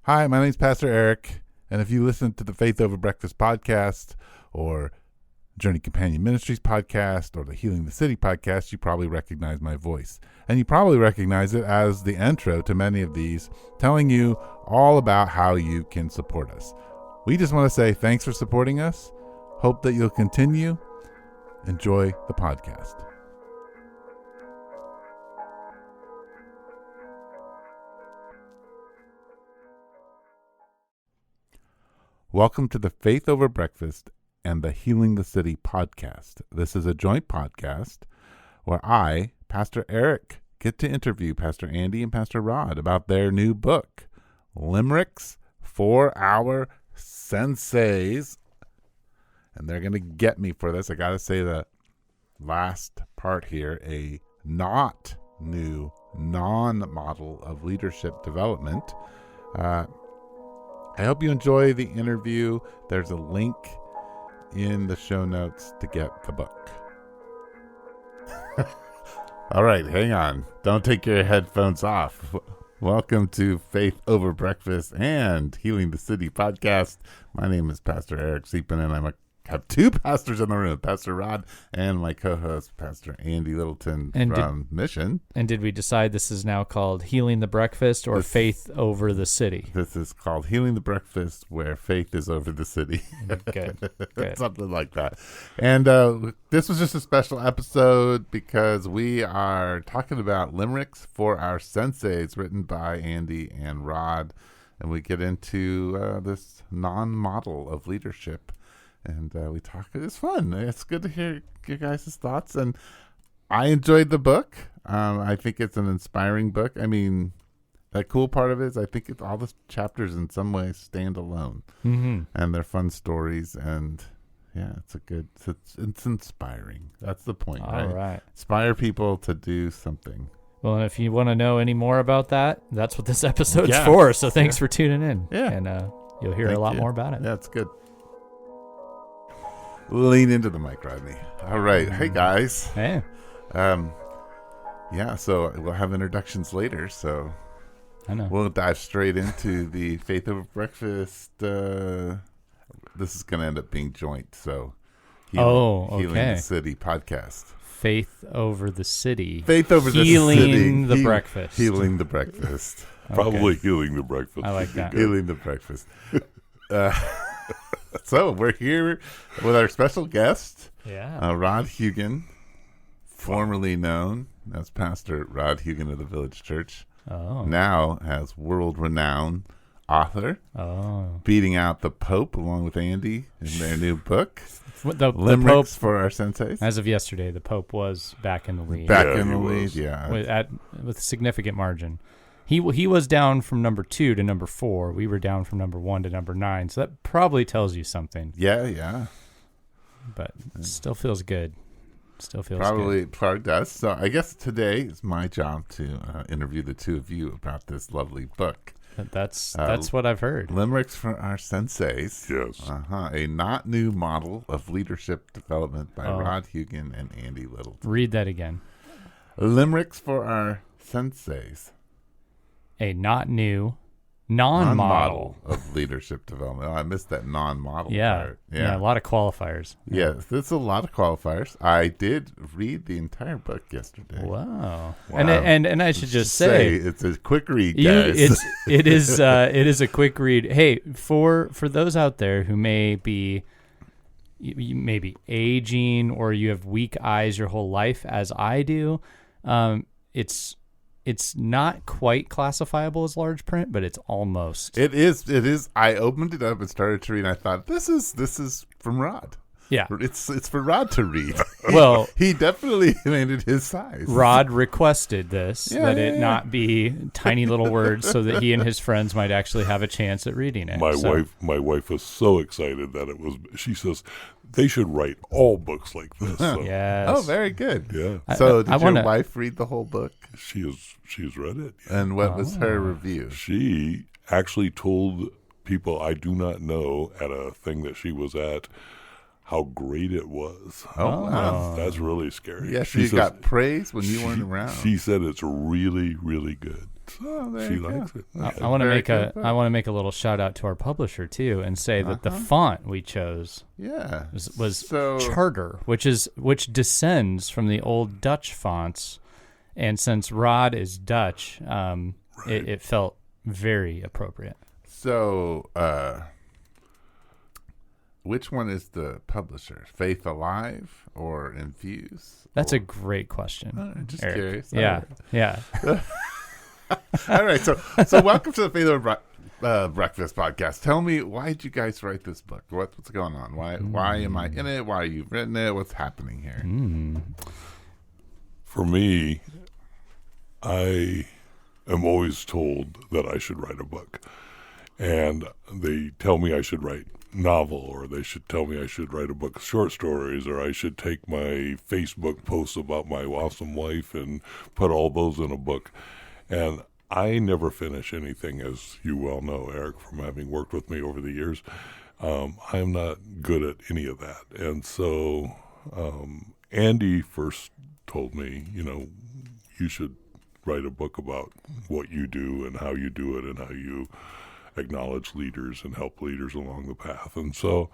Hi, my name's Pastor Eric, and if you listen to the Faith Over Breakfast podcast or Journey Companion Ministries podcast or the Healing the City podcast, you probably recognize my voice. And you probably recognize it as the intro to many of these, telling you all about how you can support us. We just want to say thanks for supporting us. Hope that you'll continue. Enjoy the podcast. Welcome to the Faith Over Breakfast and the Healing the City podcast. This is a joint podcast where I, Pastor Eric, get to interview Pastor Andy and Pastor Rod about their new book, Limericks For Our Senseis. And they're going to get me for this. I got to say the last part here, a not new, non-model of leadership development. I hope you enjoy the interview. There's a link in the show notes to get the book. All right, hang on. Don't take your headphones off. Welcome to Faith Over Breakfast and Healing the City podcast. My name is Pastor Eric Deepen, and I have two pastors in the room, Pastor Rod and my co-host, Pastor Andy Littleton from Mission. And did we decide this is now called Healing the Breakfast or Faith Over the City? This is called Healing the Breakfast, where faith is over the city. Good. Something like that. And this was just a special episode because we are talking about Limericks For Our Senseis, written by Andy and Rod. And we get into this non-model of leadership. And we talk. It's fun. It's good to hear your guys' thoughts. And I enjoyed the book. I think it's an inspiring book. I mean, the cool part of it is I think all the chapters in some way stand alone. Mm-hmm. And they're fun stories. And yeah, it's inspiring. That's the point, right? All right. Inspire people to do something. Well, and if you want to know any more about that, that's what this episode's for. So thanks for tuning in. Yeah. And you'll hear a lot more about it. Yeah, it's good. Lean into the mic, Rodney. All right. Hey, guys. Hey. Yeah, so we'll have introductions later, so I know. We'll dive straight into the Faith Over Breakfast. This is going to end up being joint, so Healing the City podcast. Faith Over the City. Faith Over the City. Healing the Breakfast. Healing the Breakfast. Okay. Probably Healing the Breakfast. I like that. Healing the Breakfast. So we're here with our special guest, Rod Hugan, formerly known as Pastor Rod Hugan of the Village Church, now as world-renowned author, beating out the Pope along with Andy in their new book, Limericks For Our Senseis. As of yesterday, the Pope was back in the lead. With a significant margin. He was down from number 2 to number 4. We were down from number 1 to number 9. So that probably tells you something. Yeah. But it still feels good. Probably does. So I guess today is my job to interview the two of you about this lovely book. That's what I've heard. Limericks For Our Senseis. Yes. A not new model of leadership development by Rod Hugan and Andy Littleton. Read that again. Limericks For Our Senseis. A not new, non-model of leadership development. I missed that non-model part. Yeah, a lot of qualifiers. Yes, there's a lot of qualifiers. I did read the entire book yesterday. Wow. And I should just say it's a quick read, guys. It is a quick read. Hey, for those out there who may be aging or you have weak eyes your whole life, as I do, it's not quite classifiable as large print, but it's almost. It is. I opened it up and started to read, and I thought, this is from Rod. Yeah. It's for Rod to read. Well, he definitely made it his size. Rod requested this, it not be tiny little words so that he and his friends might actually have a chance at reading it. My wife was so excited that she says, they should write all books like this. So. Yes. Oh, very good. Yeah. So did your wife read the whole book? She has read it. And what was her review? She actually told people I do not know at a thing that she was at, how great it was. Oh, wow. That's really scary. Yes, you got praise when you weren't around. She said it's really, really good. She likes it. I want to make a little shout out to our publisher too, and say that the font we chose was Charter, which descends from the old Dutch fonts, and since Rod is Dutch, it felt very appropriate. So, which one is the publisher? Faith Alive or Infuse? That's a great question. Just Eric. curious. Yeah. All right. So welcome to the Faith Over Breakfast podcast. Tell me, why did you guys write this book? What's going on? Why am I in it? Why are you written it? What's happening here? For me, I am always told that I should write a book. And they tell me I should write novel, or they should tell me I should write a book of short stories, or I should take my Facebook posts about my awesome wife and put all those in a book. And I never finish anything, as you well know, Eric, from having worked with me over the years. I'm not good at any of that. And so Andy first told me, you should write a book about what you do and how you do it and how you acknowledge leaders and help leaders along the path. And so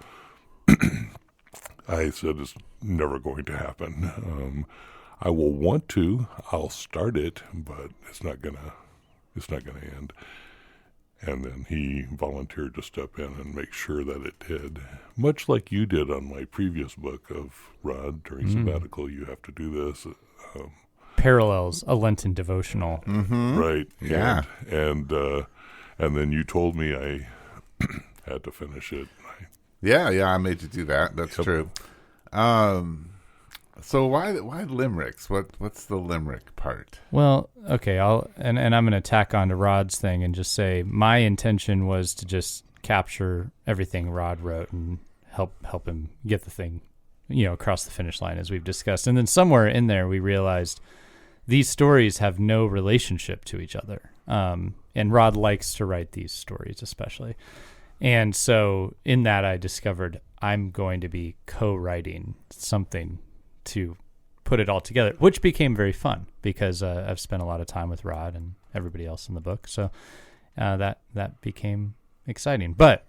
I said, it's never going to happen. I will want to. I'll start it, but it's not gonna end. And then he volunteered to step in and make sure that it did, much like you did on my previous book of Rod. During sabbatical, you have to do this. Parallels a Lenten devotional, right? Yeah, and then you told me I had to finish it. Yeah, I made you do that. That's true. So why limericks? What's the limerick part? Well, okay, I'm going to tack on to Rod's thing and just say my intention was to just capture everything Rod wrote and help him get the thing, across the finish line, as we've discussed. And then somewhere in there we realized these stories have no relationship to each other. And Rod likes to write these stories especially. And so in that I discovered I'm going to be co-writing something to put it all together, which became very fun because I've spent a lot of time with Rod and everybody else in the book. So that became exciting. But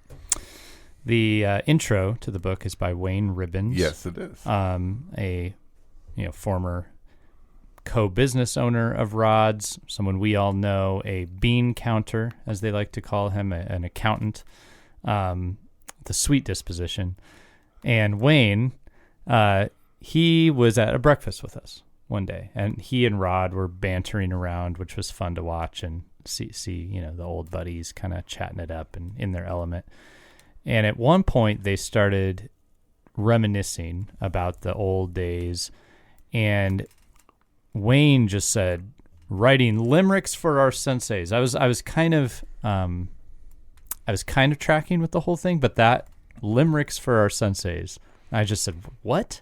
the intro to the book is by Wayne Ribbons. Yes, it is. A former co-business owner of Rod's, someone we all know, a bean counter, as they like to call him, an accountant, the sweet disposition. And Wayne, he was at a breakfast with us one day, and he and Rod were bantering around, which was fun to watch and see the old buddies kind of chatting it up and in their element. And at one point they started reminiscing about the old days, and Wayne just said, writing limericks for our senseis. I was kind of tracking with the whole thing, but that limericks for our senseis, I just said, what?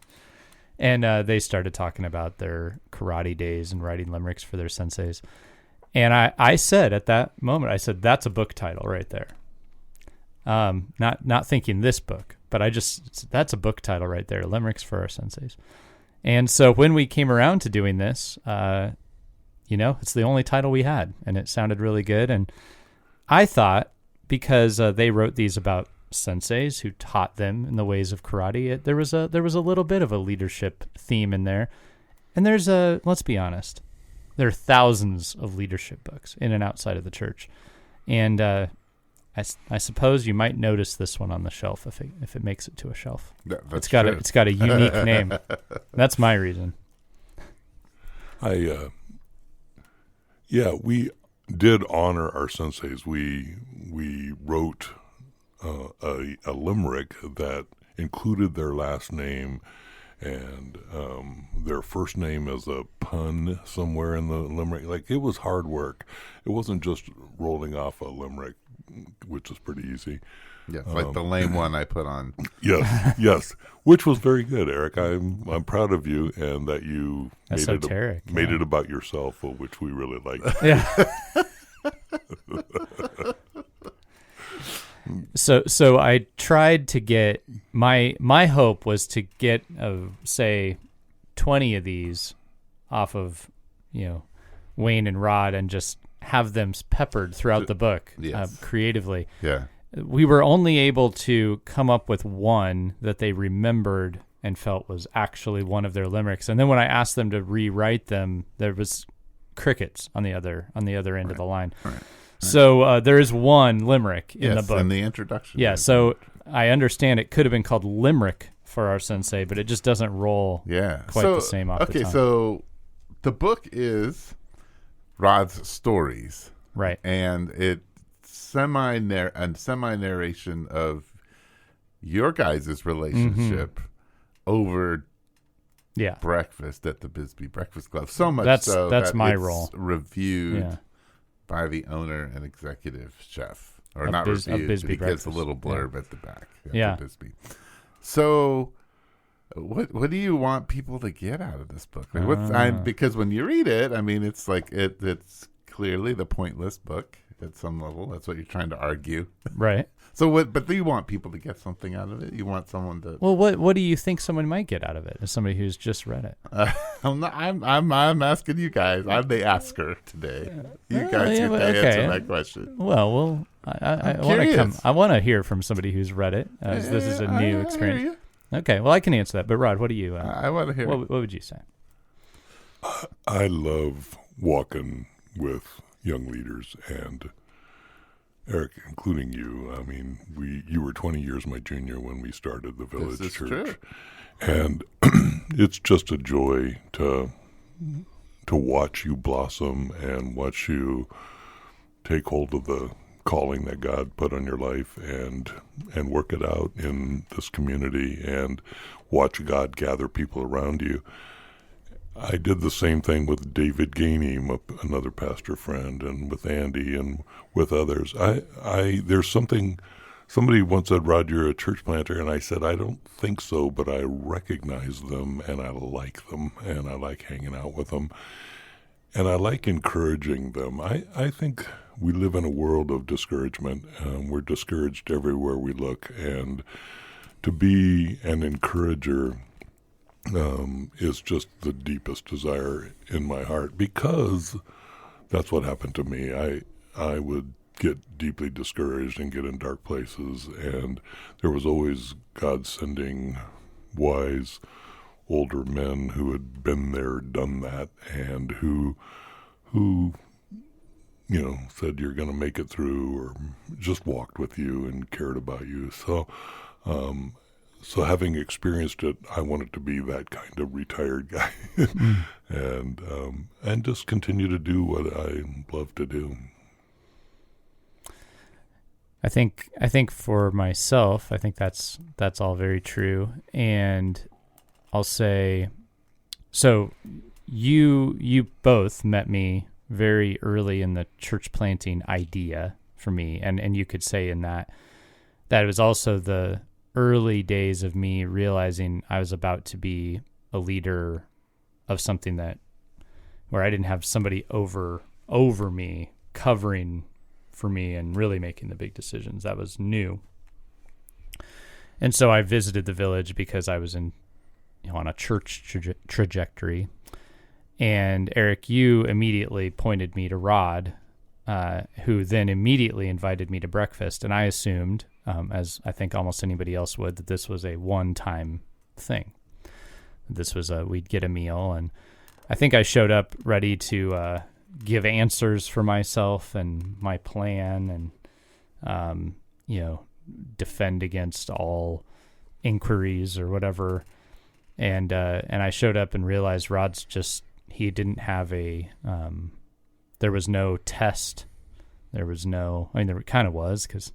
And they started talking about their karate days and writing limericks for their senseis. And I said at that moment, that's a book title right there. Not thinking this book, but that's a book title right there, limericks for our senseis. And so when we came around to doing this, it's the only title we had, and it sounded really good. And I thought, because they wrote these about senseis who taught them in the ways of karate, there was a little bit of a leadership theme in there. And let's be honest, there are thousands of leadership books in and outside of the church. And I suppose you might notice this one on the shelf if it makes it to a shelf. It's got a unique name. That's my reason. We did honor our senseis. We wrote a limerick that included their last name and their first name as a pun somewhere in the limerick. Like, it was hard work. It wasn't just rolling off a limerick, which is pretty easy. Yes, like the lame one I put on. Yes, which was very good, Eric. I'm proud of you, and that you made it about yourself, which we really liked. Yeah. So I tried to get my hope was to get say 20 of these off of Wayne and Rod and just have them peppered throughout the book creatively. Yeah. We were only able to come up with one that they remembered and felt was actually one of their limericks. And then when I asked them to rewrite them, there was crickets on the other end of the line. Right. So there is one limerick in the book. in the introduction. Yeah, so I understand it could have been called Limerick for Our Sensei, but it just doesn't roll quite the same off the tongue. Okay, so the book is Rod's stories. Right. And it's semi-narration of your guys' relationship over breakfast at the Bisbee Breakfast Club. So much that's my it's role. Reviewed by the owner and executive chef. Or not reviewed, Bisbee because Breakfast. a little blurb at the back. Yeah. Bisbee. So what do you want people to get out of this book? Like, because when you read it, I mean, it's like it's clearly the pointless book at some level. That's what you're trying to argue. Right. So but do you want people to get something out of it? You want someone to... Well, what do you think someone might get out of it as somebody who's just read it? I'm asking you guys. I'm the asker today. You guys get to answer that question. Well, I want to come. I want to hear from somebody who's read it. This is a new experience. Okay, well, I can answer that. But Rod, what do you? I want to hear. What would you say? I love walking with young leaders, and Eric, including you. I mean, you were 20 years my junior when we started the Village Church, true. And it's just a joy to watch you blossom and watch you take hold of the calling that God put on your life and work it out in this community and watch God gather people around you. I did the same thing with David Gainey, another pastor friend, and with Andy and with others. There's something, somebody once said, Rod, you're a church planter, and I said, I don't think so, but I recognize them, and I like them, and I like hanging out with them, and I like encouraging them. I think we live in a world of discouragement. We're discouraged everywhere we look, and to be an encourager is just the deepest desire in my heart, because that's what happened to me. I would get deeply discouraged and get in dark places, and there was always God sending wise older men who had been there, done that, and who said you're going to make it through, or just walked with you and cared about you. So having experienced it, I wanted to be that kind of retired guy and just continue to do what I love to do. I think for myself, I think that's all very true. And I'll say, so you both met me very early in the church planting idea for me. And you could say in that it was also the early days of me realizing I was about to be a leader of something where I didn't have somebody over me covering for me and really making the big decisions. That was new. And so I visited the village because I was on a church trajectory. And Eric, you immediately pointed me to Rod, who then immediately invited me to breakfast. And I assumed, as I think almost anybody else would, that this was a one-time thing. This was we'd get a meal, and I think I showed up ready to give answers for myself and my plan, and defend against all inquiries or whatever. And I showed up and realized Rod's he didn't have there was no test. There was no, there kind of was, because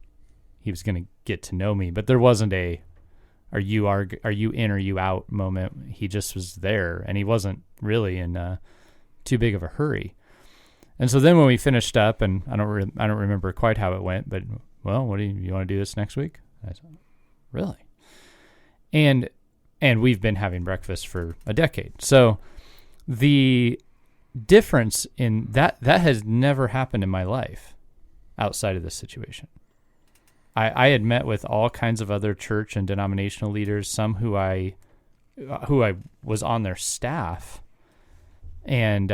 he was going to get to know me, but there wasn't are you in or you out moment. He just was there, and he wasn't really in too big of a hurry. And so then when we finished up, and I don't remember quite how it went, but well, what do you want to do this next week? I said, really? And we've been having breakfast for a decade. So the difference in that has never happened in my life outside of this situation. I had met with all kinds of other church and denominational leaders, some who I was on their staff and,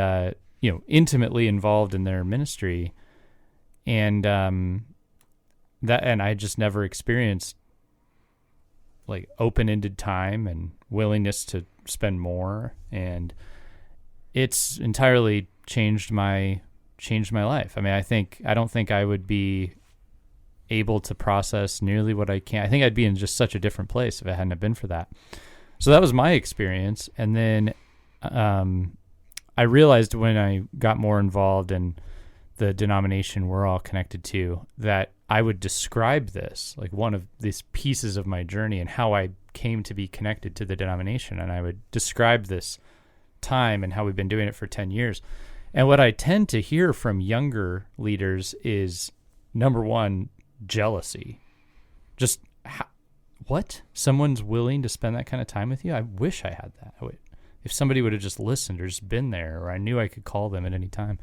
intimately involved in their ministry. And and I just never experienced like open-ended time and willingness to spend more. And it's entirely changed my life. I mean, I don't think I would be able to process nearly what I can. I think I'd be in just such a different place if it hadn't have been for that. So that was my experience. And then I realized when I got more involved in the denomination we're all connected to, that I would describe this, like one of these pieces of my journey and how I came to be connected to the denomination. And I would describe this time and how we've been doing it for 10 years. And what I tend to hear from younger leaders is, number one, jealousy. Just what? Someone's willing to spend that kind of time with you? I wish I had that. If somebody would have just listened or just been there, or I knew I could call them at any time.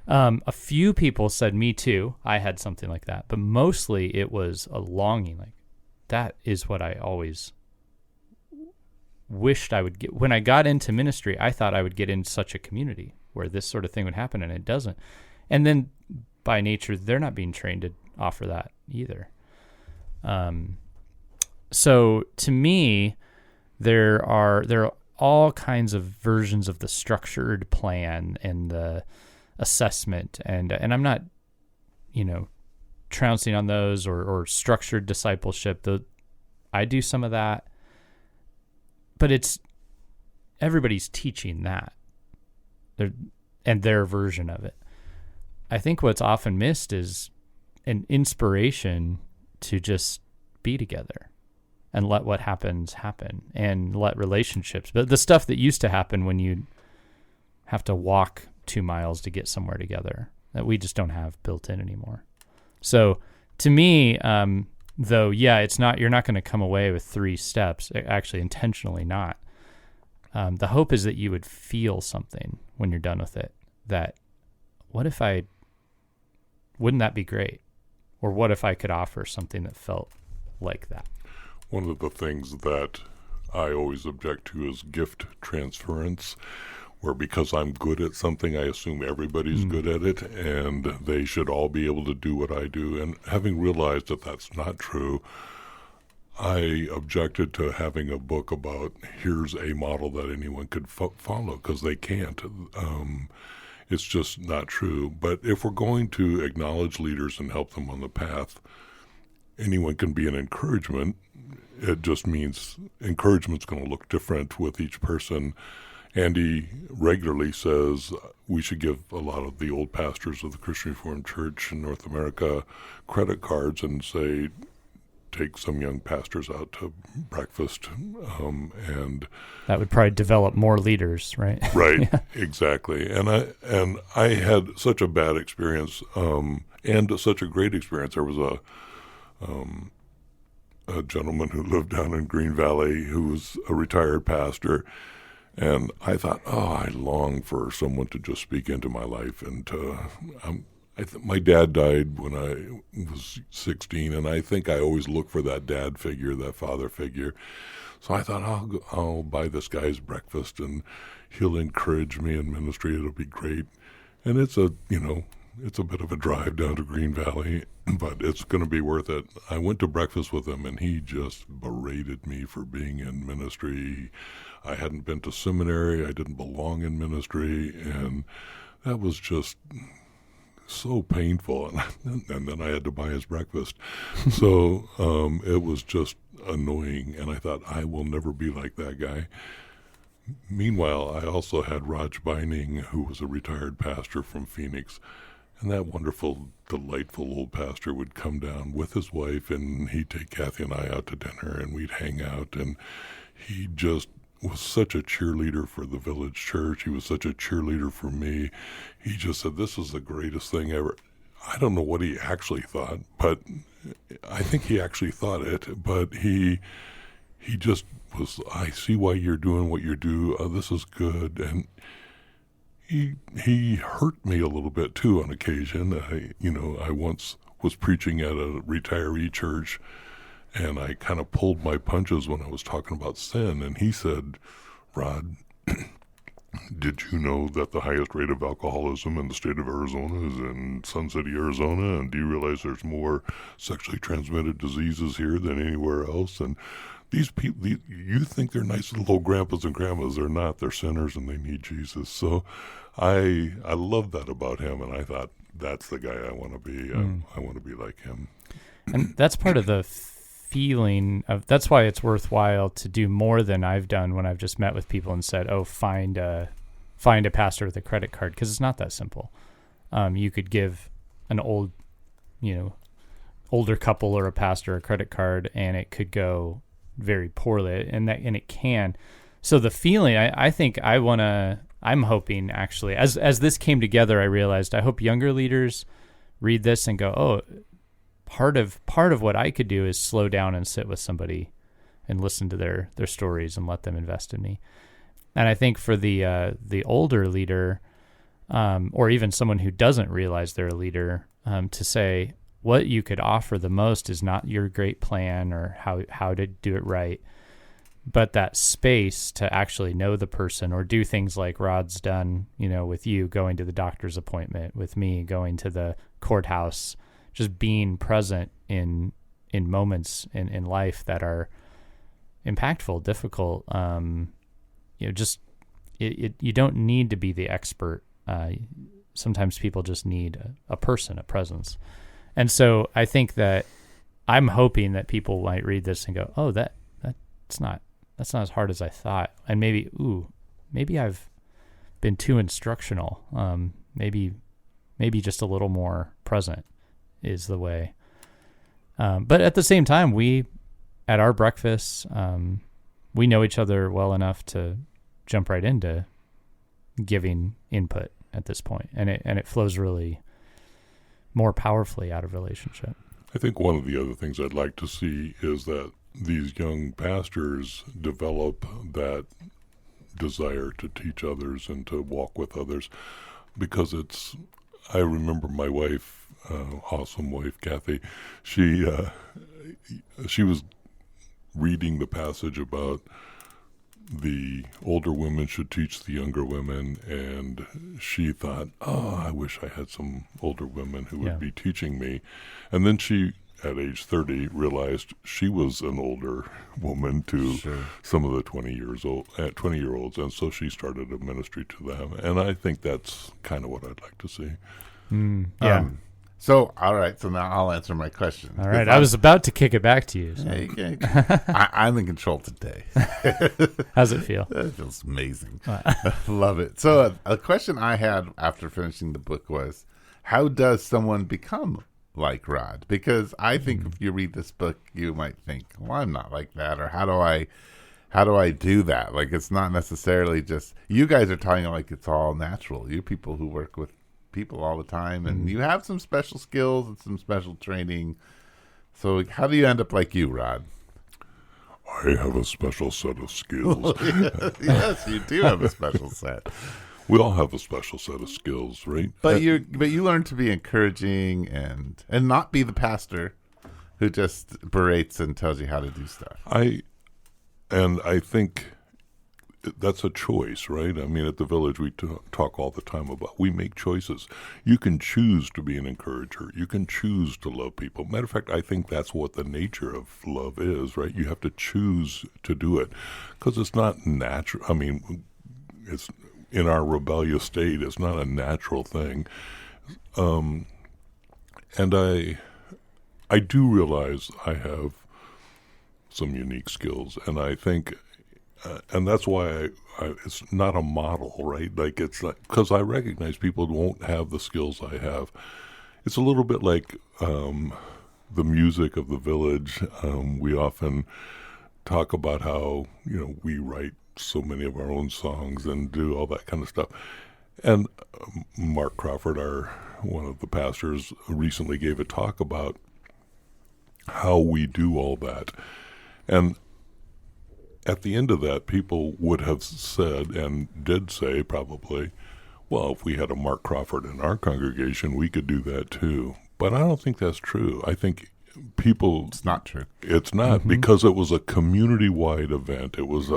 A few people said, me too. I had something like that. But mostly it was a longing. Like, that is what I always wished I would get. When I got into ministry, I thought I would get in such a community where this sort of thing would happen, and it doesn't. And then by nature, they're not being trained to offer that either. So to me, there are all kinds of versions of the structured plan and the assessment, and I'm not, trouncing on those or structured discipleship. I do some of that, but it's everybody's teaching that, their version of it. I think what's often missed is an inspiration to just be together and let what happens happen, and let relationships, but the stuff that used to happen when you have to walk 2 miles to get somewhere together, that we just don't have built in anymore. So to me, though, it's not, you're not going to come away with 3 steps, actually intentionally not. The hope is that you would feel something when you're done with it, that wouldn't that be great? Or what if I could offer something that felt like that? One of the things that I always object to is gift transference, where because I'm good at something, I assume everybody's good at it, and they should all be able to do what I do. And having realized that that's not true, I objected to having a book about here's a model that anyone could follow, because they can't. It's just not true. But if we're going to acknowledge leaders and help them on the path, anyone can be an encouragement. It just means encouragement's going to look different with each person. Andy regularly says we should give a lot of the old pastors of the Christian Reformed Church in North America credit cards and say, take some young pastors out to breakfast, and that would probably develop more leaders, right? Right, Yeah. Exactly. And I had such a bad experience, and such a great experience. There was a gentleman who lived down in Green Valley who was a retired pastor, and I thought, I long for someone to just speak into my life. And my dad died when I was 16, and I think I always look for that dad figure, that father figure. So I thought, I'll buy this guy's breakfast, and he'll encourage me in ministry. It'll be great. And it's a bit of a drive down to Green Valley, but it's going to be worth it. I went to breakfast with him, and he just berated me for being in ministry. I hadn't been to seminary. I didn't belong in ministry, and that was just so painful. And then I had to buy his breakfast. So it was just annoying, and I thought, I will never be like that guy. Meanwhile, I also had Raj Beining, who was a retired pastor from Phoenix, and that wonderful, delightful old pastor would come down with his wife, and he'd take Kathy and I out to dinner, and we'd hang out, and he just was such a cheerleader for the village church. He was such a cheerleader for me. He just said, this is the greatest thing ever. I don't know what he actually thought, but I think he actually thought it, but he just was, I see why you're doing what you do. This is good. And he hurt me a little bit too on occasion. I once was preaching at a retiree church, and I kind of pulled my punches when I was talking about sin. And he said, Rod, did you know that the highest rate of alcoholism in the state of Arizona is in Sun City, Arizona? And do you realize there's more sexually transmitted diseases here than anywhere else? And these people, you think they're nice little old grandpas and grandmas. They're not. They're sinners, and they need Jesus. So I love that about him, and I thought, that's the guy I want to be. I want to be like him. And that's part of the feeling of, that's why it's worthwhile to do more than I've done when I've just met with people and said, oh, find a pastor with a credit card, because it's not that simple. You could give an older couple or a pastor a credit card, and it could go very poorly, and it can. So the feeling, I think I'm hoping, actually, as this came together, I realized I hope younger leaders read this and go, oh, part of what I could do is slow down and sit with somebody and listen to their stories and let them invest in me. And I think for the older leader, or even someone who doesn't realize they're a leader, to say what you could offer the most is not your great plan or how to do it right, but that space to actually know the person, or do things like Rod's done, with you going to the doctor's appointment, with me going to the courthouse, just being present in moments in life that are impactful, difficult. You don't need to be the expert. Sometimes people just need a person, a presence. And so I think that I'm hoping that people might read this and go, oh, that's not as hard as I thought. And maybe I've been too instructional. Maybe just a little more present is the way. But at the same time, at our breakfasts, we know each other well enough to jump right into giving input at this point, and it flows really more powerfully out of relationship. I think one of the other things I'd like to see is that these young pastors develop that desire to teach others and to walk with others, because I remember my wife, awesome wife, Kathy, she was reading the passage about the older women should teach the younger women, and she thought, oh, I wish I had some older women who would be teaching me. And then she, at age 30, realized she was an older woman to some of the 20-year-olds, and so she started a ministry to them. And I think that's kind of what I'd like to see. So, all right. So now I'll answer my question. All right. I was about to kick it back to you. So. I'm in control today. How's it feel? It feels amazing. Love it. So a question I had after finishing the book was, how does someone become like Rod? Because I think if you read this book, you might think, well, I'm not like that. Or how do I do that? Like, it's not necessarily just, you guys are talking like it's all natural. You people who work with people all the time, and you have some special skills and some special training. So how do you end up like you, Rod? I have a special set of skills. Yes, you do have a special set. We all have a special set of skills, right? But you learn to be encouraging and not be the pastor who just berates and tells you how to do stuff. I think that's a choice, right? I mean, at the Village, we talk all the time about, we make choices. You can choose to be an encourager. You can choose to love people. Matter of fact, I think that's what the nature of love is, right? You have to choose to do it, because it's not natural. I mean, it's in our rebellious state. It's not a natural thing. And I do realize I have some unique skills, and I think... and that's why it's not a model, right? Like, it's like, because I recognize people won't have the skills I have. It's a little bit like the music of the Village. We often talk about how, we write so many of our own songs and do all that kind of stuff. And Mark Crawford, one of the pastors, recently gave a talk about how we do all that. And at the end of that, people would have said, and did say probably, well, if we had a Mark Crawford in our congregation, we could do that too. But I don't think that's true. I think people... It's not true. It's not, because it was a community-wide event. It was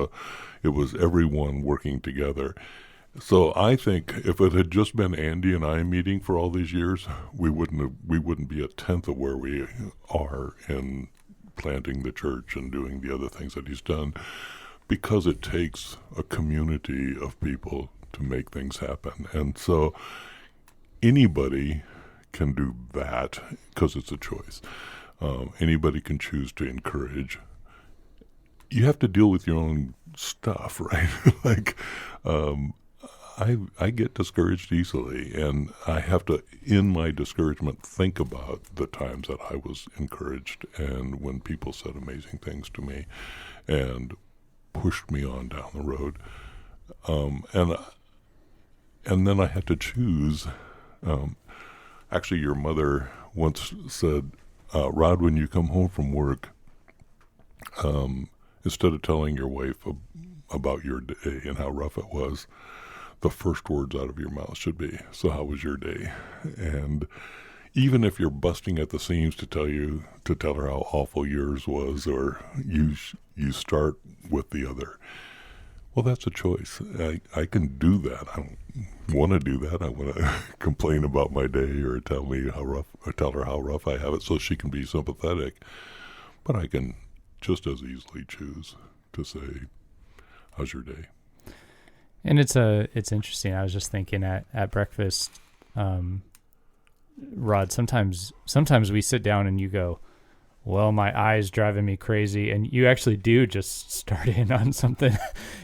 everyone working together. So I think if it had just been Andy and I meeting for all these years, we wouldn't be a tenth of where we are in planting the church and doing the other things that he's done, because it takes a community of people to make things happen. And so anybody can do that because it's a choice. Anybody can choose to encourage. You have to deal with your own stuff, right? Like, I get discouraged easily, and I have to, in my discouragement, think about the times that I was encouraged and when people said amazing things to me and pushed me on down the road. And then I had to choose. Actually, your mother once said, Rod, when you come home from work, instead of telling your wife about your day and how rough it was, the first words out of your mouth should be, so how was your day? And even if you're busting at the seams to tell her how awful yours was, or you start with the other, well, that's a choice. I can do that. I don't want to do that. I want to complain about my day or tell her how rough I have it so she can be sympathetic. But I can just as easily choose to say, how's your day? And it's interesting. I was just thinking at breakfast, Rod, sometimes we sit down and you go, well, my eye's driving me crazy. And you actually do just start in on something.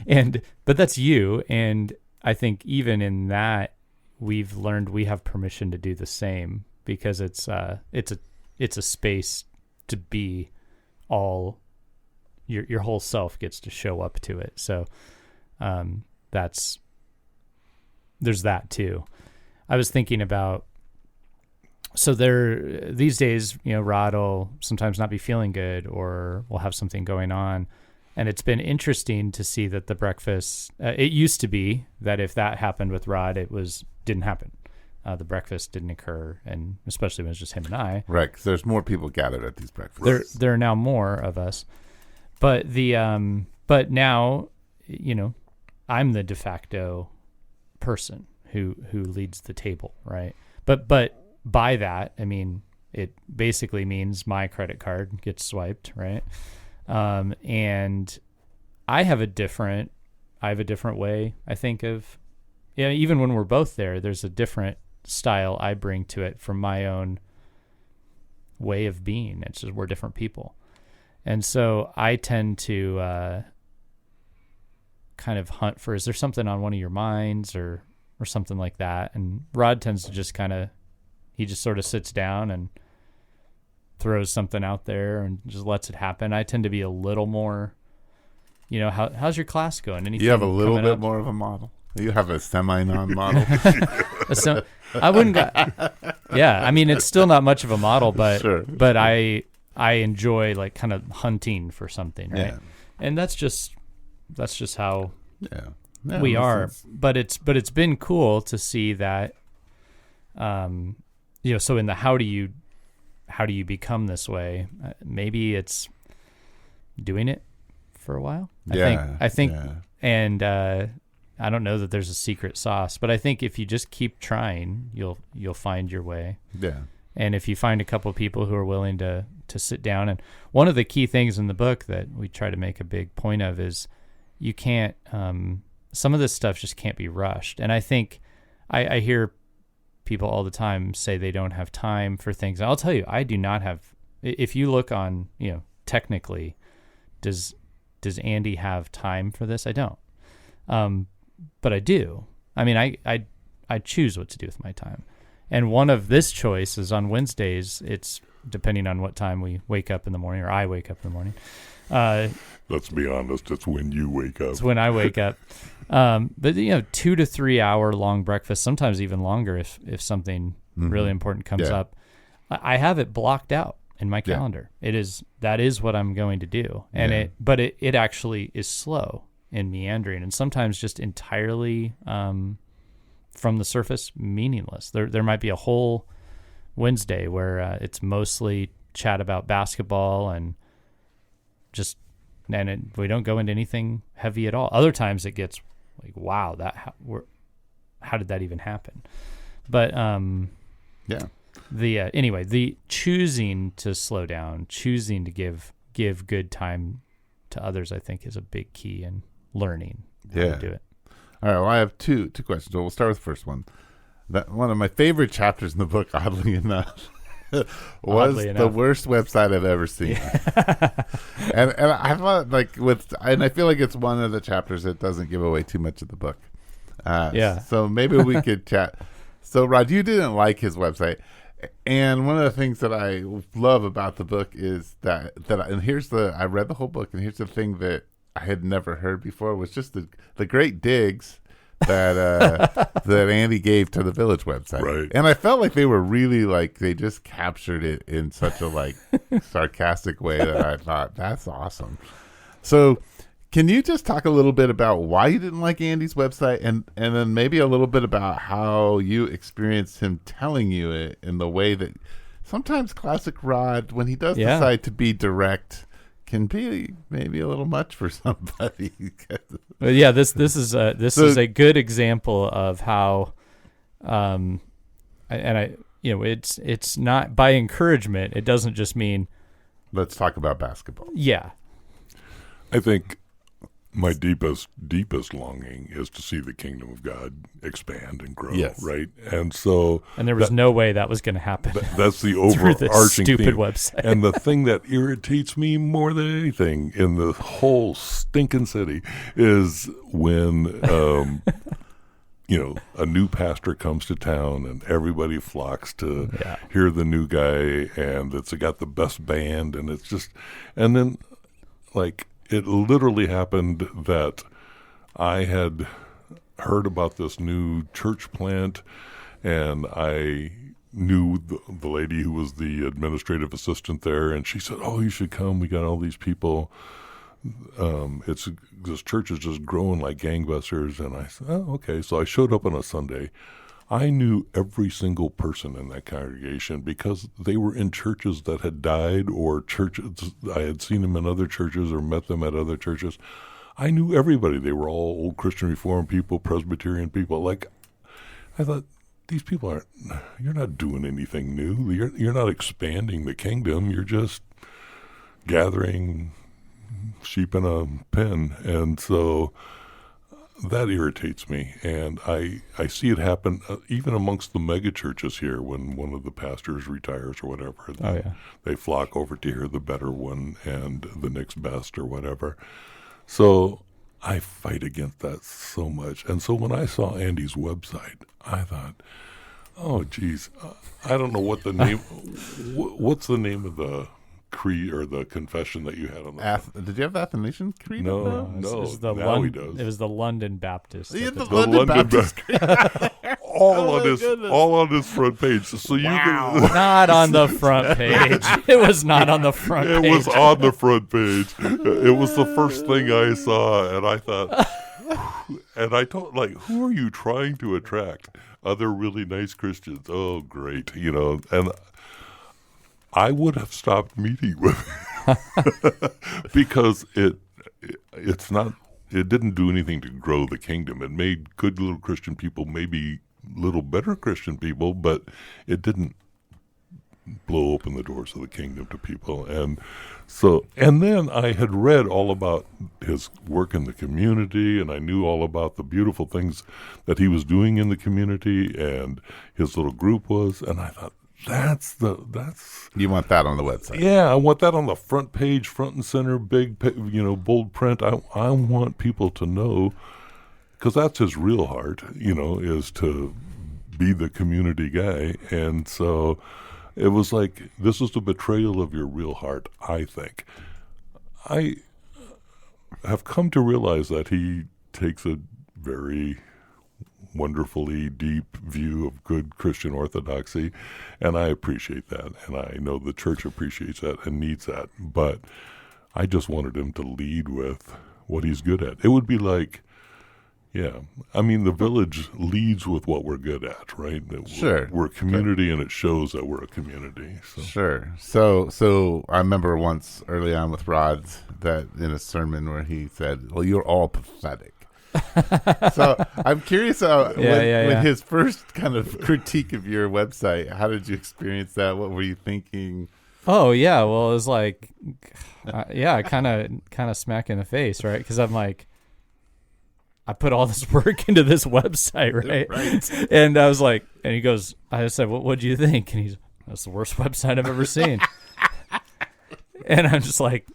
But that's you. And I think even in that, we've learned we have permission to do the same, because it's a space to be all, your whole self gets to show up to it. So, there's that too. I was thinking about, so these days, Rod will sometimes not be feeling good, or will have something going on. And it's been interesting to see that the breakfast, it used to be that if that happened with Rod, didn't happen. The breakfast didn't occur, and especially when it was just him and I. Right, because there's more people gathered at these breakfasts. There are now more of us. But but now, I'm the de facto person who leads the table, right? But by that, I mean, it basically means my credit card gets swiped, right? And I have a different way, I think, of, even when we're both there's a different style I bring to it from my own way of being. It's just, we're different people. And so I tend to kind of hunt for, is there something on one of your minds or something like that? And Rod tends to just he just sort of sits down and throws something out there and just lets it happen. I tend to be a little more, how's your class going? Anything you have a little bit more of a model. You have a semi-non model. So I wouldn't go, yeah, I mean, it's still not much of a model, but sure. But I enjoy like kind of hunting for something, right? Yeah. And that's just how we are. But it's been cool to see that, so in the how do you become this way? Maybe it's doing it for a while. I think, and I don't know that there's a secret sauce, but I think if you just keep trying, you'll find your way. Yeah. And if you find a couple of people who are willing to sit down, and one of the key things in the book that we try to make a big point of is you can't, some of this stuff just can't be rushed. And I think I hear people all the time say they don't have time for things. And I'll tell you, I do not have, if you look on, technically, does Andy have time for this? I don't. But I do. I mean, I choose what to do with my time. And one of this choice is on Wednesdays. It's depending on what time we wake up in the morning, or I wake up in the morning. Let's be honest. It's when you wake up. It's when I wake up. But 2 to 3 hour long breakfast, sometimes even longer if something really important comes up. I have it blocked out in my calendar. That is what I'm going to do. And it actually is slow and meandering, and sometimes just entirely from the surface meaningless. There might be a whole Wednesday, where it's mostly chat about basketball and we don't go into anything heavy at all. Other times it gets like, wow, how did that even happen? But Yeah. Anyway, the choosing to slow down, choosing to give good time to others, I think, is a big key in learning how to do it. All right. Well, I have two questions. Well, we'll start with the first one. That one of my favorite chapters in the book, oddly enough, was the worst website I've ever seen. Yeah. and I thought and I feel like it's one of the chapters that doesn't give away too much of the book. So maybe we could chat. So Rod, you didn't like his website. And one of the things that I love about the book is that I read the whole book, and here's the thing that I had never heard before was just the great digs that that Andy gave to the Village website. Right. And I felt like they were really they just captured it in such a sarcastic way that I thought, that's awesome. So can you just talk a little bit about why you didn't like Andy's website, and then maybe a little bit about how you experienced him telling you it in the way that sometimes classic Rod, when he does decide to be direct, can be maybe a little much for somebody. But yeah, this is a good example of how, it's not by encouragement. It doesn't just mean let's talk about basketball. Yeah, I think my deepest longing is to see the kingdom of God expand and grow. Yes. Right, and there was no way that was going to happen. That's the overarching stupid theme. Website. And the thing that irritates me more than anything in the whole stinking city is when a new pastor comes to town and everybody flocks to hear the new guy, and it's got the best band, and it's just, and then it literally happened that I had heard about this new church plant, and I knew the lady who was the administrative assistant there, and she said, "Oh, you should come. We got all these people. This church is just growing like gangbusters." And I said, "Oh, okay." So I showed up on a Sunday. I knew every single person in that congregation because they were in churches that had died, or churches I had seen them in other churches or met them at other churches. I knew everybody. They were all old Christian Reformed people, Presbyterian people. I thought, these people you're not doing anything new. You're not expanding the kingdom. You're just gathering sheep in a pen. And so that irritates me, and I see it happen even amongst the mega churches here. When one of the pastors retires or whatever, they flock over to hear the better one and the next best or whatever. So I fight against that so much. And so when I saw Andy's website, I thought, oh, geez, I don't know what the name. What's the name of the creed or the confession that you had on the did you have the Athanasian Creed? No. Now he does. It was the London Baptist. The London Baptist Creed. all on his front page. So you can not on the front page. It was not on the front page. It was on the front page. It was the first thing I saw, and I thought, and I thought, who are you trying to attract? Other really nice Christians. Oh, great, and I would have stopped meeting with him because it didn't do anything to grow the kingdom. It made good little Christian people maybe little better Christian people, but it didn't blow open the doors of the kingdom to people. And then I had read all about his work in the community, and I knew all about the beautiful things that he was doing in the community, and his little group was, and I thought, that's you want that on the website. Yeah, I want that on the front page, front and center, big, bold print. I want people to know, because that's his real heart, is to be the community guy. And so it was like, this is the betrayal of your real heart, I think. I have come to realize that he takes a very wonderfully deep view of good Christian orthodoxy, and I appreciate that, and I know the church appreciates that and needs that, but I just wanted him to lead with what he's good at. It would be like Yeah. I mean, the village leads with what we're good at, right? That Sure. We're a community, and it shows that we're a community. So. Sure. So I remember once early on with Rod's that in a sermon where he said, "Well, you're all pathetic." So I'm curious when his first kind of critique of your website, how did you experience that? What were you thinking? Oh yeah, well it was like, kind of smack in the face, right? Because I'm like, I put all this work into this website, right? And I was like, and he goes, I said, what do you think? And he's, that's the worst website I've ever seen. And I'm just like,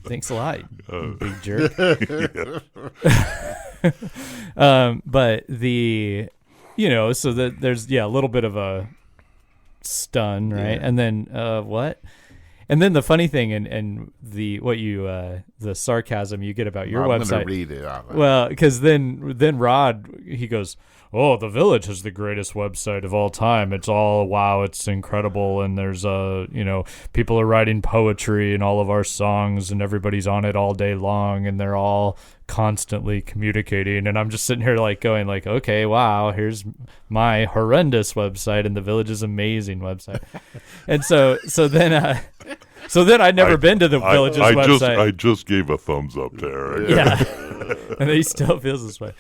thanks a lot, you big jerk. But so that there's a little bit of a stun, right? And then what? And then the funny thing and the sarcasm you get about your website. I'm gonna read it out. Well, because then Rod, he goes, "Oh, the Village is the greatest website of all time. It's all wow, it's incredible, and there's people are writing poetry and all of our songs, and everybody's on it all day long, and they're all constantly communicating." And I'm just sitting here like going like, okay, wow, here's my horrendous website, and the Village's amazing website. And so then I'd never been to the Village's website. I just gave a thumbs up to Eric. Yeah, and he still feels this way.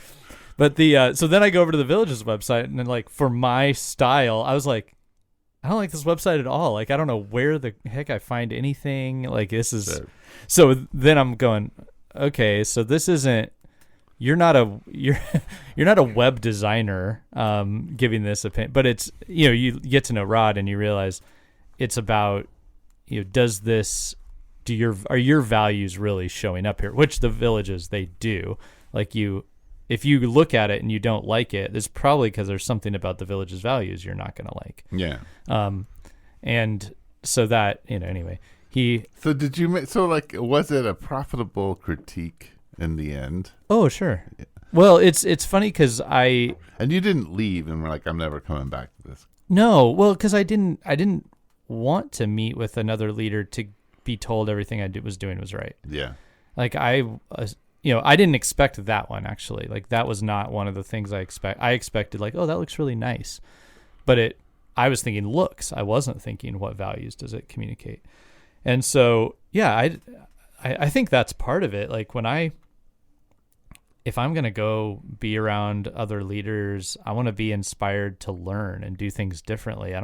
But so then I go over to the Village's website, and then like for my style, I was like, I don't like this website at all. Like I don't know where the heck I find anything. Like this is. Sure. So then I'm going, okay, so this isn't. You're not a web designer giving this opinion, but it's you get to know Rod and you realize it's about are your values really showing up here? Which the Villages, they do. Like if you look at it and you don't like it, it's probably because there's something about the Village's values you're not going to like. Yeah. And so that anyway. Was it a profitable critique in the end? Oh, sure. Yeah. Well, it's funny because and you didn't leave and were like, I'm never coming back to this. No, well, because I didn't want to meet with another leader to be told everything I was doing was right. Yeah. Like I didn't expect that one actually. Like that was not one of the things I expect. I expected like, oh, that looks really nice, but I was thinking looks. I wasn't thinking what values does it communicate. And so, yeah, I think that's part of it. Like if I'm going to go be around other leaders, I want to be inspired to learn and do things differently.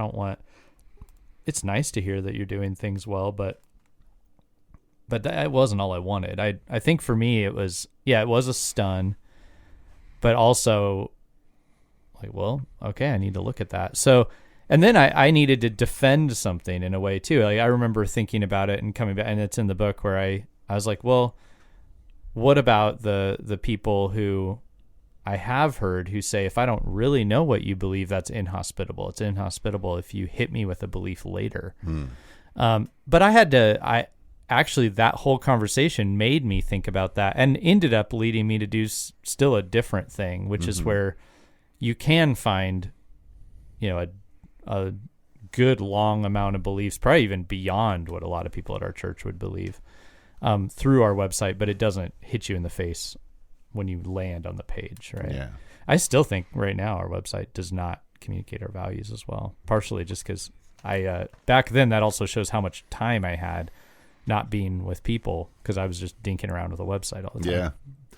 It's nice to hear that you're doing things well, but that wasn't all I wanted. I think for me, it was a stun, but also like, well, okay, I need to look at that. So, and then I needed to defend something in a way too. Like I remember thinking about it and coming back, and it's in the book where I was like, well, what about the people who I have heard who say, if I don't really know what you believe, that's inhospitable. It's inhospitable if you hit me with a belief later. But I actually, that whole conversation made me think about that and ended up leading me to do still a different thing, which is where you can find, a good long amount of beliefs, probably even beyond what a lot of people at our church would believe, through our website, but it doesn't hit you in the face when you land on the page, right? Yeah. I still think right now our website does not communicate our values as well, partially just because back then that also shows how much time I had not being with people because I was just dinking around with a website all the time.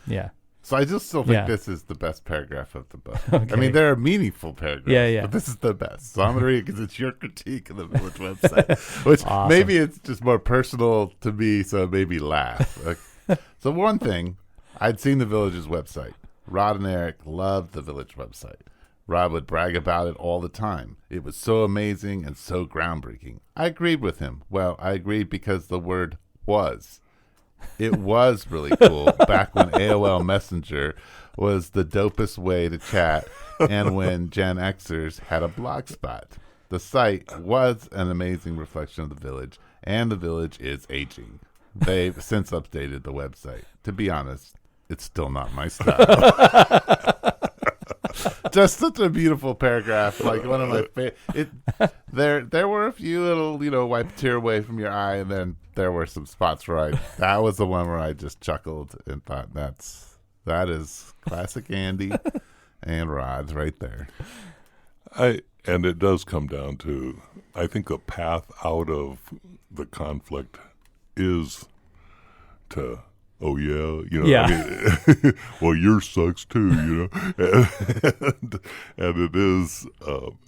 Yeah. So I just still think this is the best paragraph of the book. Okay. I mean, there are meaningful paragraphs, but this is the best. So I'm going to read it because it's your critique of the Village website, which awesome. Maybe it's just more personal to me, so it made me laugh. So one thing, I'd seen the Village's website. Rod and Eric loved the Village website. Rod would brag about it all the time. It was so amazing and so groundbreaking. I agreed with him. Well, I agreed because the word was. It was really cool back when AOL Messenger was the dopest way to chat and when Gen Xers had a blog spot. The site was an amazing reflection of the Village, and the Village is aging. They've since updated the website. To be honest, it's still not my style. Just such a beautiful paragraph, like one of my favorite. There were a few little, wipe a tear away from your eye, and then there were some spots where that was the one where I just chuckled and thought, that's That is classic Andy and Rod's right there. And it does come down to, I think the path out of the conflict is to, oh yeah, Yeah. I mean, well, yours sucks too, and it is,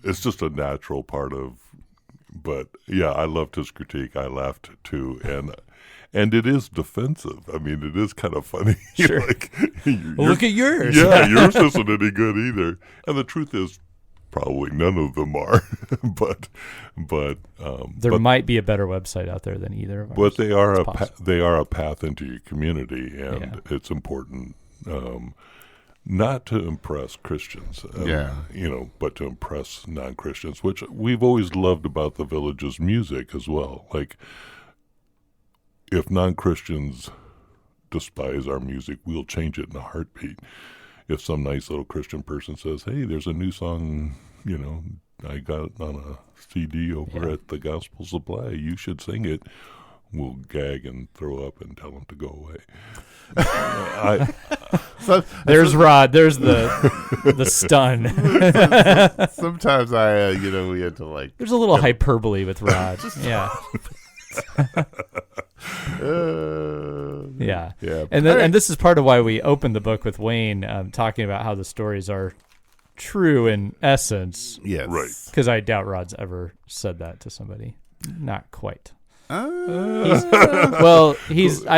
it's just a natural part of, but yeah, I loved his critique. I laughed too, and it is defensive. I mean, it is kind of funny. Sure. Well, look at yours. Yeah, yours isn't any good either. And the truth is, probably none of them are. but There might be a better website out there than either of ours. But they are It's they are a path into your community, and it's important not to impress Christians, but to impress non-Christians, which we've always loved about the Village's music as well. Like, if non-Christians despise our music, we'll change it in a heartbeat. If some nice little Christian person says, hey, there's a new song, I got it on a CD over at the Gospel Supply, you should sing it, we'll gag and throw up and tell them to go away. There's Rod. There's the stun. Sometimes we had to like. There's a little hyperbole with Rod. Yeah. Yeah. And this is part of why we opened the book with Wayne, talking about how the stories are true in essence. Yes. Right. Because I doubt Rod's ever said that to somebody. Not quite. I've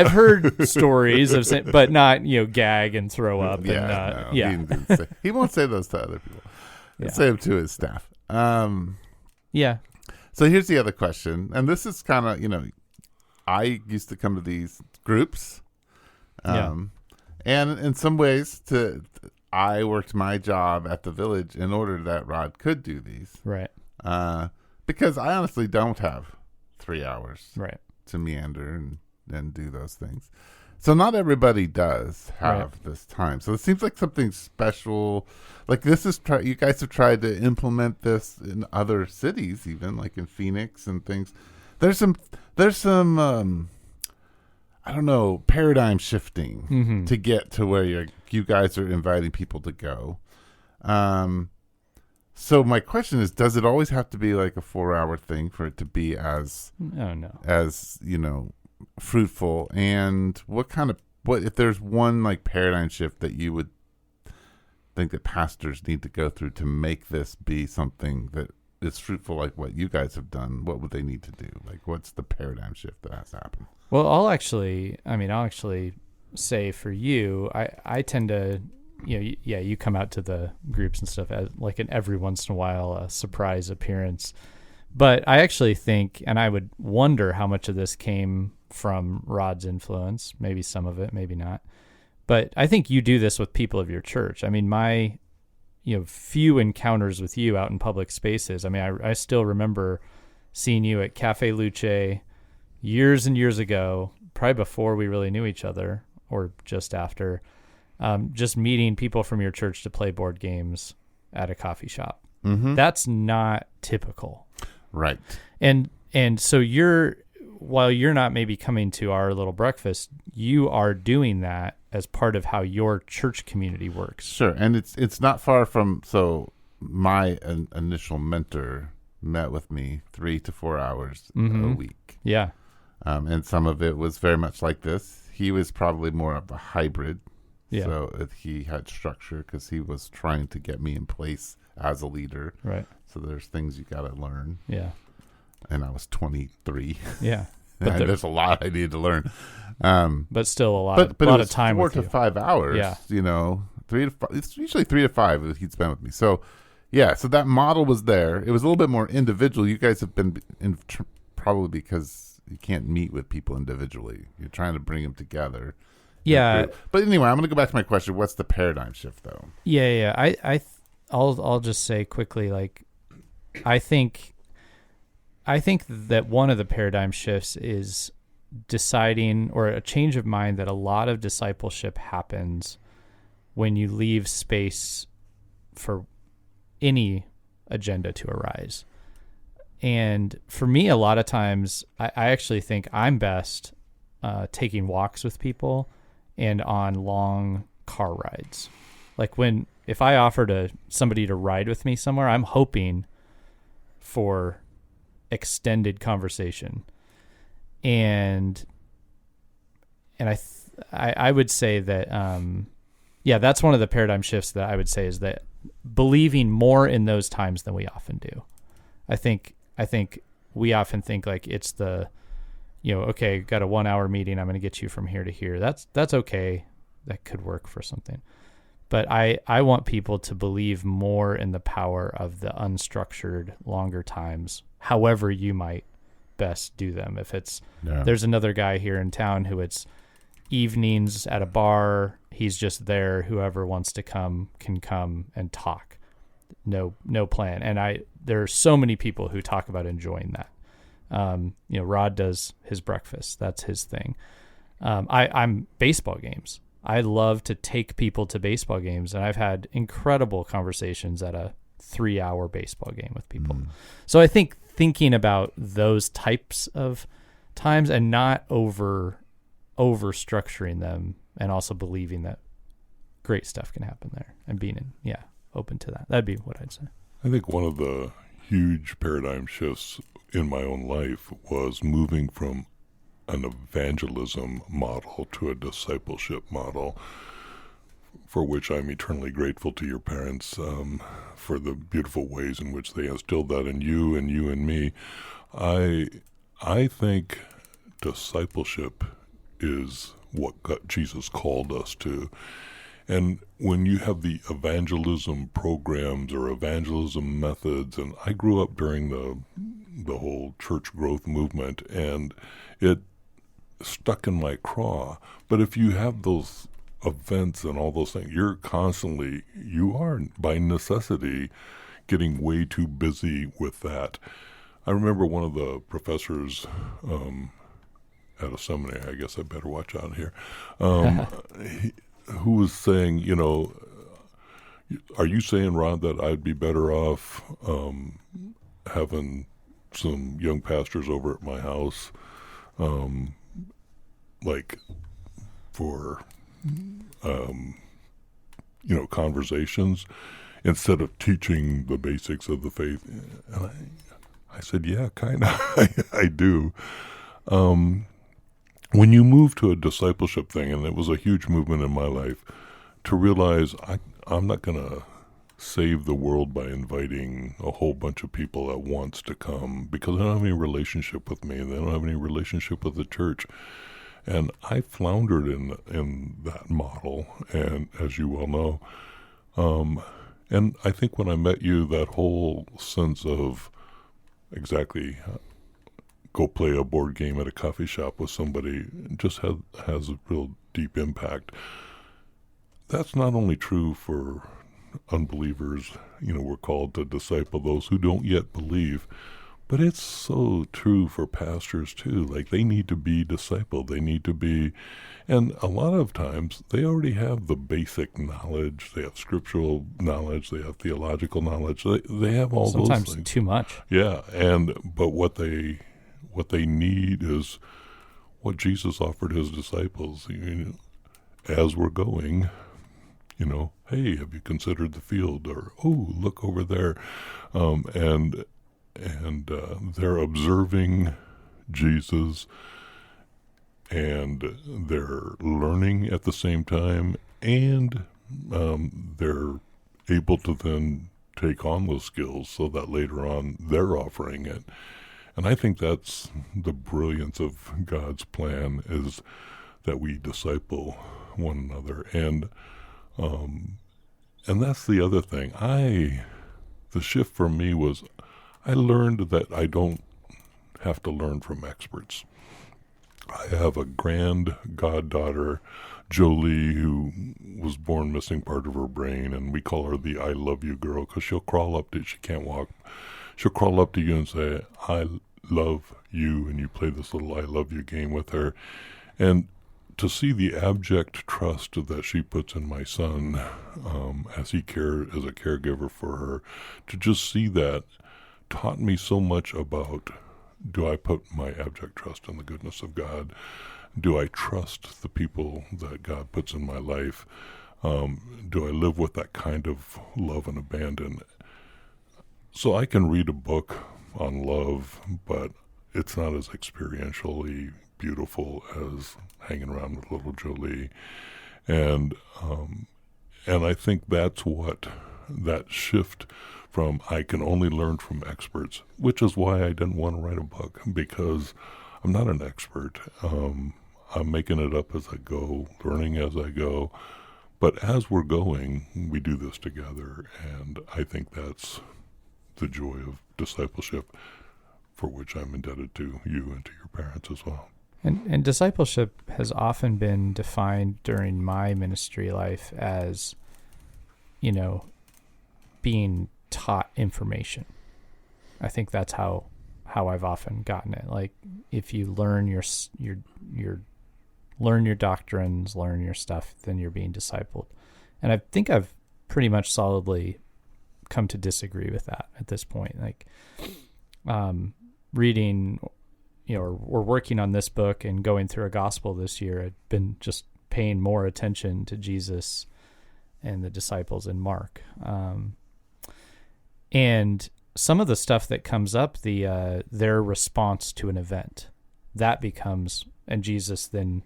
heard stories of, but not gag and throw up. He won't say those to other people. He'll say them to his staff. Yeah. So here's the other question, and this is kind of I used to come to these groups, and in some ways, I worked my job at the Village in order that Rod could do these, right? Because I honestly don't have 3 hours, right, to meander and do those things. So not everybody does have this time. So it seems like something special. Like this is you guys have tried to implement this in other cities, even like in Phoenix and things. There's some I don't know, paradigm shifting to get to where you guys are inviting people to go. So my question is, does it always have to be like a 4-hour thing for it to be as fruitful? And what if there's one like paradigm shift that you would think that pastors need to go through to make this be something that is fruitful, like what you guys have done? What would they need to do? Like, what's the paradigm shift that has to happen? Well, I'll actually say for you, I tend to, you come out to the groups and stuff as like an every once in a while a surprise appearance. But I actually think, and I would wonder how much of this came from Rod's influence, maybe some of it, maybe not. But I think you do this with people of your church. I mean, my few encounters with you out in public spaces. I mean, I still remember seeing you at Cafe Luce years and years ago, probably before we really knew each other or just after, just meeting people from your church to play board games at a coffee shop. Mm-hmm. That's not typical. Right. And so while you're not maybe coming to our little breakfast, you are doing that as part of how your church community works. Sure. And it's not far from, so my initial mentor met with me 3 to 4 hours a week. Yeah. And some of it was very much like this. He was probably more of a hybrid. Yeah. So he had structure because he was trying to get me in place as a leader. Right. So there's things you got to learn. Yeah. And I was 23. Yeah. But there's a lot I needed to learn. But still a lot of time with you. 4 to 5 hours. Yeah. 3 to 5. It's usually 3 to 5 he'd spend with me. So, yeah. So that model was there. It was a little bit more individual. You guys have been probably because you can't meet with people individually. You're trying to bring them together. Yeah. But anyway, I'm going to go back to my question. What's the paradigm shift, though? Yeah. I'll just say quickly, like, I think that one of the paradigm shifts is deciding, or a change of mind, that a lot of discipleship happens when you leave space for any agenda to arise. And for me, a lot of times, I actually think I'm best taking walks with people and on long car rides. Like if I offer somebody to ride with me somewhere, I'm hoping for extended conversation. And I would say that, that's one of the paradigm shifts that I would say is that believing more in those times than we often do. I think we often think like it's the, okay, got a 1 hour meeting. I'm going to get you from here to here. That's okay. That could work for something. But I want people to believe more in the power of the unstructured, longer times, however you might best do them. If it's, there's another guy here in town who it's evenings at a bar, he's just there. Whoever wants to come can come and talk. No plan. And there are so many people who talk about enjoying that. Rod does his breakfast. That's his thing. I'm baseball games. I love to take people to baseball games, and I've had incredible conversations at a 3-hour baseball game with people. So I think thinking about those types of times and not over structuring them, and also believing that great stuff can happen there and being open to that. That'd be what I'd say. I think one of the huge paradigm shifts in my own life was moving from an evangelism model to a discipleship model, for which I'm eternally grateful to your parents for the beautiful ways in which they instilled that in you and me. I think discipleship is what Jesus called us to. And when you have the evangelism programs or evangelism methods, and I grew up during the whole church growth movement, and it stuck in my craw. But if you have those events and all those things, you are by necessity getting way too busy with that. I remember one of the professors at a seminary, I guess I better watch out here, who was saying, are you saying, Rod, that I'd be better off having some young pastors over at my house, like for, conversations, instead of teaching the basics of the faith? And I said, yeah, kind of, I do. When you move to a discipleship thing, and it was a huge movement in my life, to realize I'm not going to save the world by inviting a whole bunch of people at once to come, because they don't have any relationship with me, and they don't have any relationship with the church. And I floundered in that model, and as you well know, and I think when I met you, that whole sense of exactly go play a board game at a coffee shop with somebody just has a real deep impact. That's not only true for unbelievers, we're called to disciple those who don't yet believe, but it's so true for pastors too. Like, they need to be discipled. They need to be, and a lot of times they already have the basic knowledge. They have scriptural knowledge. They have theological knowledge. They have all those things. Sometimes too much. Yeah, but what they need is what Jesus offered his disciples. As we're going, hey, have you considered the field? Or, oh, look over there, and they're observing Jesus, and they're learning at the same time, and they're able to then take on those skills so that later on they're offering it. And I think that's the brilliance of God's plan, is that we disciple one another. And that's the other thing. The shift for me was, I learned that I don't have to learn from experts. I have a grand goddaughter, Jolie, who was born missing part of her brain, and we call her the I love you girl, because she'll crawl up to, she can't walk, she'll crawl up to you and say, I love you, and you play this little I love you game with her. And to see the abject trust that she puts in my son as a caregiver for her, to just see that taught me so much about, do I put my abject trust in the goodness of God? Do I trust the people that God puts in my life? Do I live with that kind of love and abandon? So I can read a book on love, but it's not as experientially beautiful as hanging around with little Jolie. And I think that's what that shift from I can only learn from experts, which is why I didn't want to write a book, because I'm not an expert. I'm making it up as I go, learning as I go. But as we're going, we do this together, and I think that's the joy of discipleship, for which I'm indebted to you and to your parents as well. And discipleship has often been defined during my ministry life as, being taught information. I think that's how I've often gotten it. Like, if you learn your learn your doctrines, learn your stuff, then you're being discipled. And I think I've pretty much solidly come to disagree with that at this point. Like, reading, we're working on this book and going through a gospel this year. I've been just paying more attention to Jesus and the disciples in Mark. And some of the stuff that comes up, their response to an event, that becomes, and Jesus then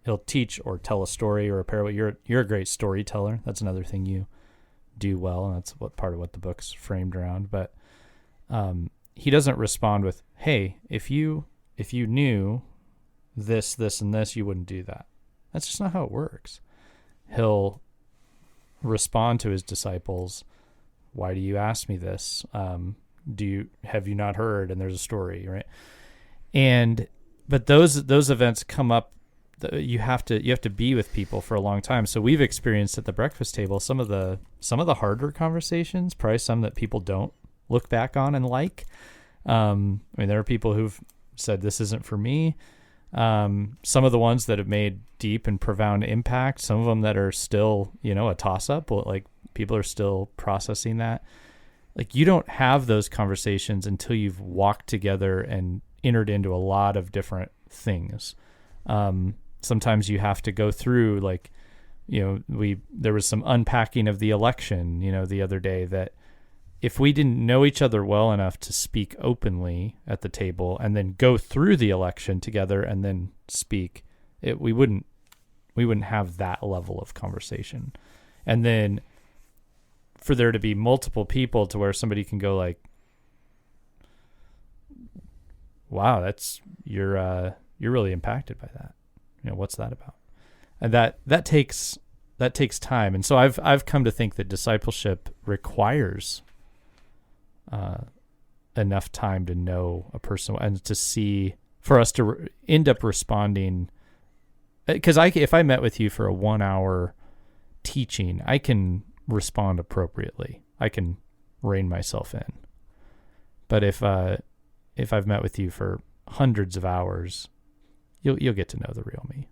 he'll teach or tell a story or a parable. You're a great storyteller. That's another thing you do well, and that's what part of what the book's framed around. But he doesn't respond with, "Hey, if you knew this, this, and this, you wouldn't do that." That's just not how it works. He'll respond to his disciples, "Why do you ask me this? Have you not heard?" And there's a story, right? But those events come up. You have to be with people for a long time. So we've experienced at the breakfast table some of the harder conversations, probably some that people don't look back on and like. There are people who've said this isn't for me. Some of the ones that have made deep and profound impact. Some of them that are still, a toss up. Like, people are still processing that. Like, you don't have those conversations until you've walked together and entered into a lot of different things. Sometimes you have to go through, like, there was some unpacking of the election, the other day, that if we didn't know each other well enough to speak openly at the table and then go through the election together and then speak, we wouldn't have that level of conversation. And then for there to be multiple people to where somebody can go like, "Wow, you're really impacted by that. What's that about?" And that takes time. And so I've come to think that discipleship requires enough time to know a person and to see, for us to end up responding. Because if I met with you for a 1 hour teaching, I can respond appropriately. I can rein myself in. But if I've met with you for hundreds of hours, you'll get to know the real me.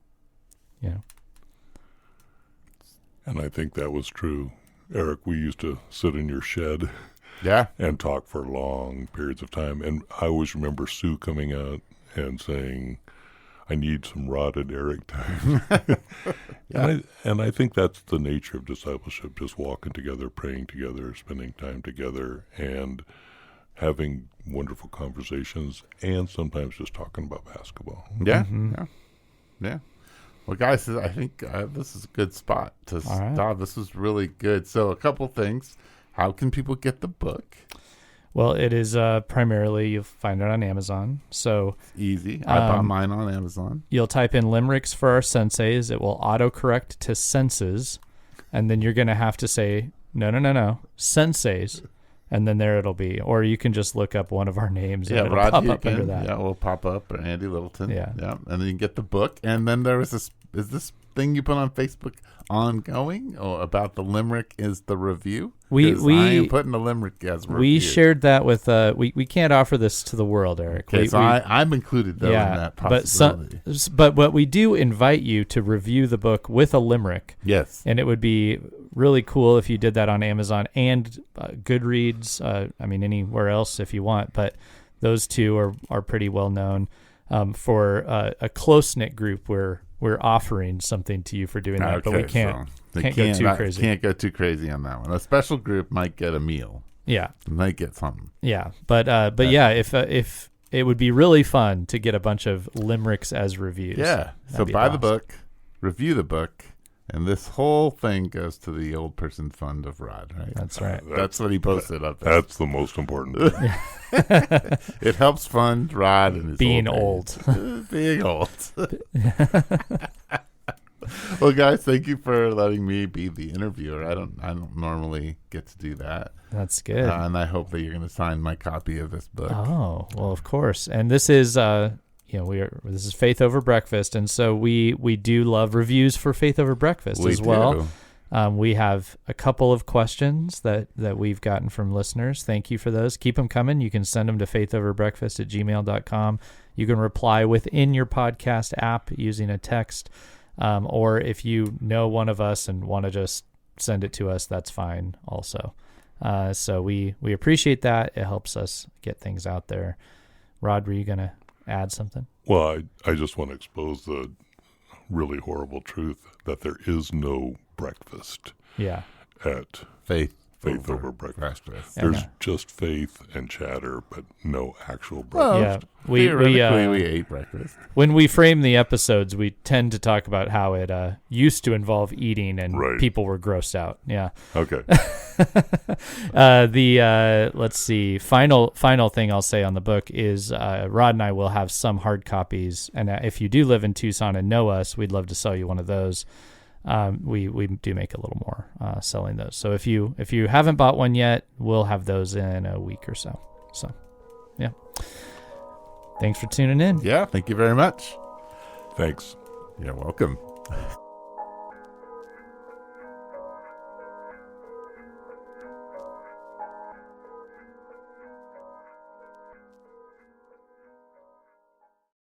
And I think that was true. Eric, we used to sit in your shed and talk for long periods of time. And I always remember Sue coming out and saying, "I need some Rod and Eric time." And I think that's the nature of discipleship, just walking together, praying together, spending time together, and having wonderful conversations, and sometimes just talking about basketball. Yeah. Well, guys, I think this is a good spot to stop. This is really good. So a couple things. How can people get the book? Well, it is primarily, you'll find it on Amazon. So easy. I bought mine on Amazon. You'll type in Limericks for Our Senseis. It will autocorrect to senses. And then you're going to have to say, no, senseis. And then there it'll be. Or you can just look up one of our names and it'll pop up under that. Yeah, it will pop up, or Andy Littleton. Yeah. And then you can get the book. And then there is this thing you put on Facebook ongoing about the limerick is the review? I am putting the limerick as a review. We shared that with, we can't offer this to the world, Eric. Okay, I'm included, though, in that possibility. But what we do invite you to review the book with a limerick. Yes. And it would be really cool if you did that on Amazon and Goodreads, anywhere else if you want. But those two are pretty well known for a close-knit group. We're we're offering something to you for doing that, but we can't so can't go too crazy. Can't go too crazy on that one. A special group might get a meal. Yeah, might get something. Yeah, but yeah, if it would be really fun to get a bunch of limericks as reviews. Yeah, so buy the book, review the book, and this whole thing goes to the Old Person Fund of Rod, right? That's right. That's what he posted up there. That's the most important thing. It helps fund Rod and his being old. old. Being old. Well, guys, thank you for letting me be the interviewer. I don't normally get to do that. That's good. And I hope that you're going to sign my copy of this book. Oh, well, of course. And this is this is Faith Over Breakfast, and so we do love reviews for Faith Over Breakfast as well. We have a couple of questions that we've gotten from listeners. Thank you for those. Keep them coming. You can send them to faithoverbreakfast@gmail.com. You can reply within your podcast app using a text. Or if you know one of us and want to just send it to us, that's fine also. So we appreciate that. It helps us get things out there. Rod, were you going to add something? Well, I just want to expose the really horrible truth that there is no breakfast at Faith Over Breakfast. There's just faith and chatter, but no actual breakfast. We ate breakfast. When we frame the episodes, we tend to talk about how it used to involve eating and people were grossed out. Yeah. Okay. Let's see. Final thing I'll say on the book is Rod and I will have some hard copies, and if you do live in Tucson and know us, we'd love to sell you one of those. We do make a little more selling those. So if you haven't bought one yet, we'll have those in a week or so. So, yeah. Thanks for tuning in. Yeah, thank you very much. Thanks. You're welcome.